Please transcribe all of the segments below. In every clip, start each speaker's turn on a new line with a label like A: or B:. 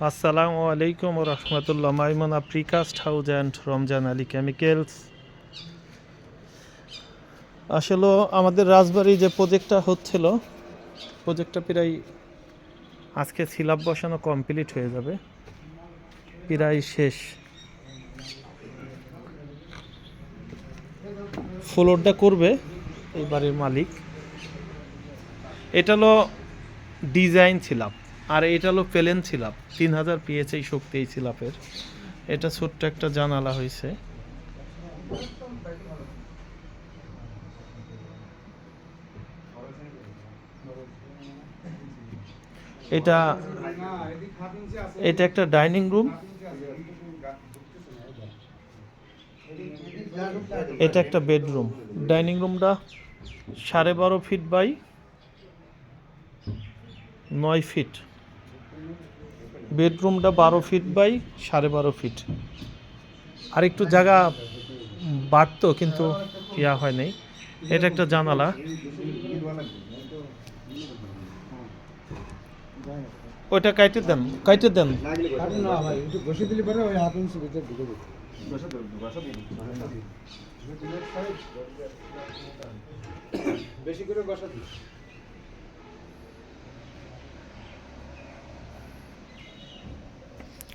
A: আসসালামু আলাইকুম রহমতুল্লাহ। Maimuna precast house and Ramzan Ali chemicals. আসলে আমাদের রাজবাড়ি যে প্রজেক্টটা হচ্ছিল, প্রজেক্টটা প্রায় আজকে সিলাব বসানো কমপ্লিট হয়ে যাবে, প্রায় শেষ। ফ্লোরটা করবে এই বাড়ির মালিক। এটা হলো ডিজাইন ছিলাপ, আর এটা হলো প্লেন ছিলাপ। 3000 পিএইচআই শক্তি এই ছিলাপের। এটা ছোট্ট একটা জানালা হয়েছে। এটা এটা একটা ডাইনিং রুম, এটা একটা বেডরুম। ডাইনিং রুমটা 12.5 ফিট বাই 9 ফিট, বেডরুমটা 12 ফিট বাই 12.5 ফিট। আর একটু জায়গা বাড়তো কিন্তু ইয়া হয় নাই। এটা একটা জানালা। ওইটা কাইটে দেন, কাইটে দেন।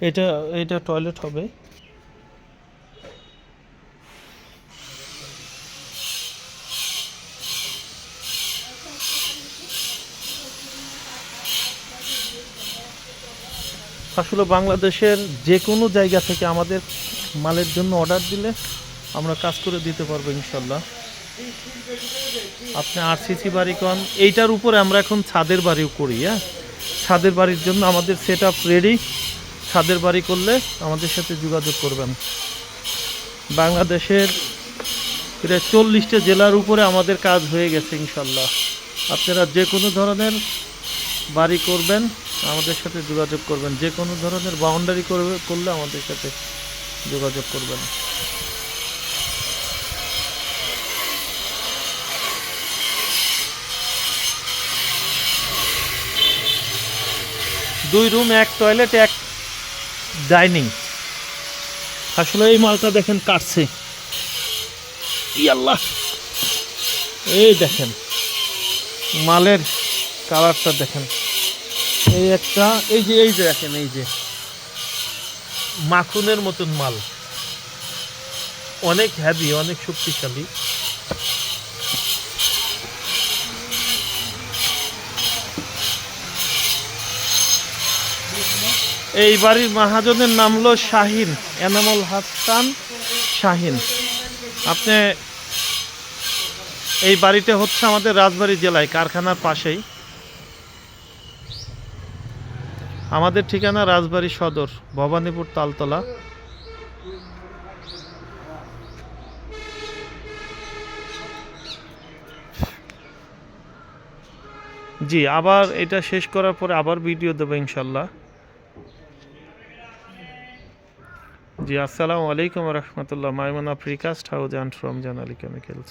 A: এটা এটা টয়লেট হবে। আসলে বাংলাদেশের যে কোনো জায়গা থেকে আমাদের মালের জন্য অর্ডার দিলে আমরা কাজ করে দিতে পারবো ইনশাল্লাহ। আপনি আরসিসি বাড়ি কন, এইটার উপরে আমরা এখন ছাদের বাড়িও করি। হ্যাঁ, ছাদের বাড়ির জন্য আমাদের সেট আপ রেডি। ছাদের বাড়ি করলে আমাদের সাথে যোগাযোগ করবেন। বাংলাদেশের প্রায় 40টা জেলার উপরে আমাদের কাজ হয়ে গেছে ইনশাল্লাহ। আপনারা যে কোনো ধরনের বাড়ি করবেন আমাদের সাথে যোগাযোগ করবেন। যে কোনো ধরনের বাউন্ডারি করলে আমাদের সাথে যোগাযোগ করবেন। দুই রুম, এক টয়লেট, এক ডাইনিং। আসলে এই মালটা দেখেন কাটছে, ইয়াল্লাহ। এই দেখেন মালের কালারটা দেখেন। এই একটা, এই যে দেখেন, এই যে মাখনের মতন মাল, অনেক হেভি, অনেক শক্তিশালী। এই বাড়ির মহাজনের নাম হলো শাহিন, এনামুল হাসান শাহিন। আপনি এই বাড়িটা হচ্ছে আমাদের রাজবাড়ী জেলায়, কারখানার পাশেই। আমাদের ঠিকানা রাজবাড়ী সদর, ভবানীপুর তালতলা। জি, আবার এটা শেষ করার পরে আবার ভিডিও দেবো ইনশাল্লাহ। জি, আসসালামু আলাইকুম রহমতুল্লাহ। Maimuna precast house and Ramzan Ali chemicals.